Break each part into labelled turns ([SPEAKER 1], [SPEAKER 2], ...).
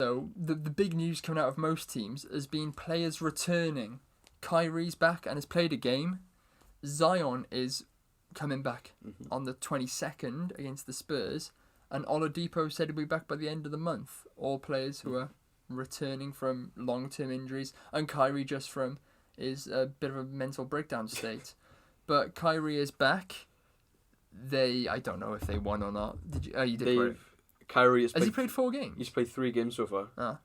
[SPEAKER 1] So the big news coming out of most teams has been players returning. Kyrie's back and has played a game. Zion is coming back on the 22nd against the Spurs. And Oladipo said he'll be back by the end of the month. All players who are returning from long-term injuries. And Kyrie just from is a bit of a mental breakdown state. But Kyrie is back. I don't know if they won or not. Did you? Oh, you did. Play.
[SPEAKER 2] Kyrie has
[SPEAKER 1] he played 4 games?
[SPEAKER 2] He's played 3 games so far.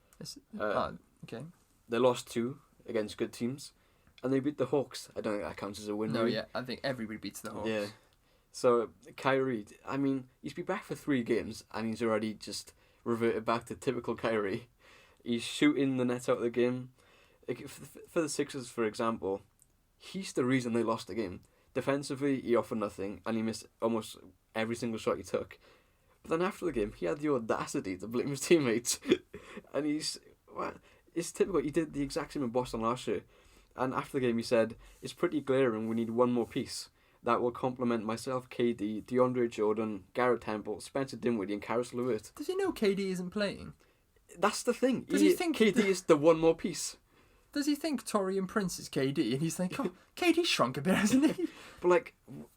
[SPEAKER 1] Okay.
[SPEAKER 2] They lost 2 against good teams, and they beat the Hawks. I don't think that counts as a win.
[SPEAKER 1] No, yeah, I think everybody beats the Hawks.
[SPEAKER 2] Yeah. So Kyrie, I mean, he's been back for 3 games, and he's already just reverted back to typical Kyrie. He's shooting the net out of the game. Like, for the Sixers, for example, he's the reason they lost the game. Defensively, he offered nothing, and he missed almost every single shot he took. But then after the game, he had the audacity to blame his teammates. And it's typical. He did the exact same in Boston last year. And after the game, he said, "It's pretty glaring we need one more piece that will complement myself, KD, DeAndre Jordan, Garrett Temple, Spencer Dinwiddie, and Karis LeVert."
[SPEAKER 1] Does he know KD isn't playing?
[SPEAKER 2] That's the thing.
[SPEAKER 1] Does he think
[SPEAKER 2] KD is the one more piece?
[SPEAKER 1] Does he think Torian Prince is KD? And he's like, oh, KD shrunk a bit, hasn't he?
[SPEAKER 2] But, like,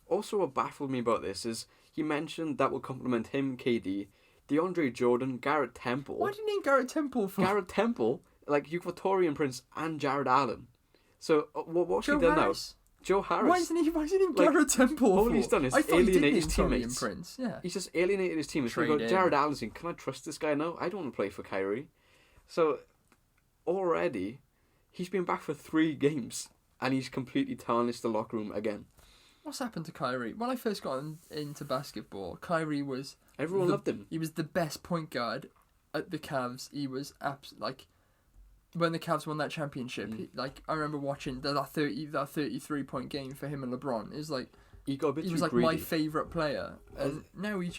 [SPEAKER 2] also what baffled me about this is he mentioned that will complement him, KD, DeAndre Jordan, Garrett Temple.
[SPEAKER 1] Why do you need Garrett Temple for?
[SPEAKER 2] Garrett Temple? Like, you've got Torian Prince and Jared Allen. So, what's he done now? Joe Harris.
[SPEAKER 1] Why isn't he Garrett Temple?
[SPEAKER 2] All he's done is alienate his
[SPEAKER 1] Torian
[SPEAKER 2] teammates.
[SPEAKER 1] Prince, yeah.
[SPEAKER 2] He's just alienated his teammates. He's got Jared Allen saying, "Can I trust this guy now? I don't want to play for Kyrie." So, already, he's been back for 3 games, and he's completely tarnished the locker room again.
[SPEAKER 1] What's happened to Kyrie? When I first got into basketball, Kyrie was...
[SPEAKER 2] Everyone loved him.
[SPEAKER 1] He was the best point guard at the Cavs. He was when the Cavs won that championship, I remember watching that 33-point game for him and LeBron. It was like
[SPEAKER 2] he got a bit
[SPEAKER 1] he
[SPEAKER 2] too
[SPEAKER 1] was like
[SPEAKER 2] greedy.
[SPEAKER 1] My favourite player, and now he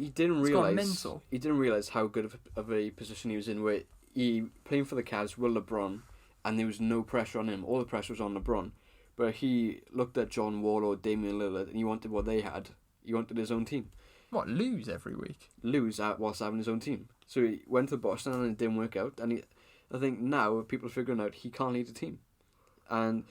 [SPEAKER 2] didn't realize how good of a position he was in, where he playing for the Cavs with LeBron, and there was no pressure on him. All the pressure was on LeBron, but he looked at John Wall or Damian Lillard, and he wanted what they had. He wanted his own team.
[SPEAKER 1] What, lose every week?
[SPEAKER 2] Lose whilst having his own team. So he went to Boston and it didn't work out, and I think now people are figuring out he can't lead a team. And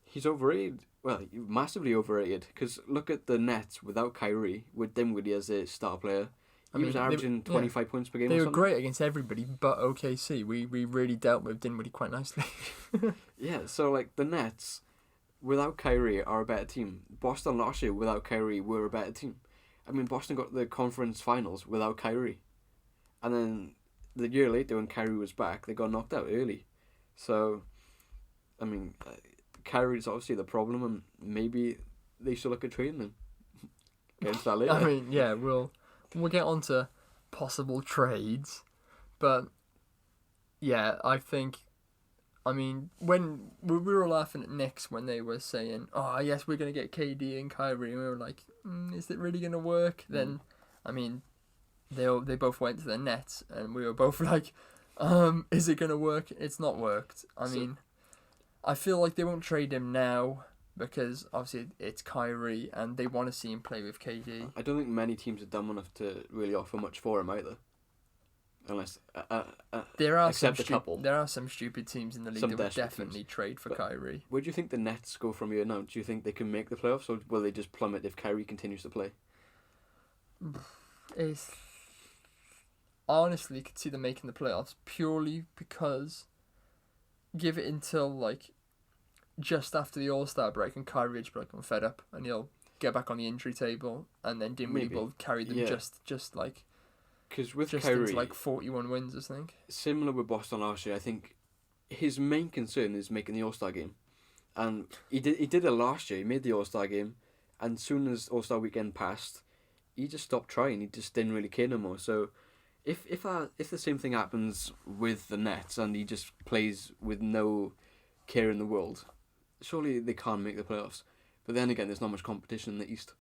[SPEAKER 2] he's overrated. Well, massively overrated. Because look at the Nets without Kyrie, with Dinwiddie as a star player. He was averaging 25 points per game.
[SPEAKER 1] They were great against everybody but OKC. We really dealt with Dinwiddie quite nicely.
[SPEAKER 2] Yeah, so like the Nets without Kyrie are a better team. Boston last year without Kyrie were a better team. I mean, Boston got the conference finals without Kyrie. And then the year later, when Kyrie was back, they got knocked out early. So, I mean, Kyrie's obviously the problem, and maybe they should look at trading him. Get into that later.
[SPEAKER 1] I mean, yeah, we'll get on to possible trades. But, yeah, I think... I mean, when we were laughing at Knicks when they were saying, "Oh, yes, we're going to get KD and Kyrie," and we were like, is it really going to work? Then, I mean, they both went to the Nets, and we were both like, is it going to work? It's not worked. I mean, I feel like they won't trade him now because, obviously, it's Kyrie, and they want to see him play with KD.
[SPEAKER 2] I don't think many teams are dumb enough to really offer much for him either. Unless
[SPEAKER 1] there are
[SPEAKER 2] except a couple.
[SPEAKER 1] There are some stupid teams in the league that would definitely trade for Kyrie.
[SPEAKER 2] Where do you think the Nets go from here now? Do you think they can make the playoffs, or will they just plummet if Kyrie continues to play?
[SPEAKER 1] I honestly could see them making the playoffs purely because give it until just after the All-Star break and Kyrie will just be like, "I'm fed up," and he'll get back on the injury table, and then Dinwiddie will carry them just like.
[SPEAKER 2] Because with
[SPEAKER 1] just
[SPEAKER 2] Kyrie,
[SPEAKER 1] into 41 wins, I think.
[SPEAKER 2] Similar with Boston last year, I think his main concern is making the All-Star game, and he did it last year. He made the All-Star game, and soon as All-Star weekend passed, he just stopped trying. He just didn't really care no more. So, if the same thing happens with the Nets and he just plays with no care in the world, surely they can't make the playoffs. But then again, there's not much competition in the East.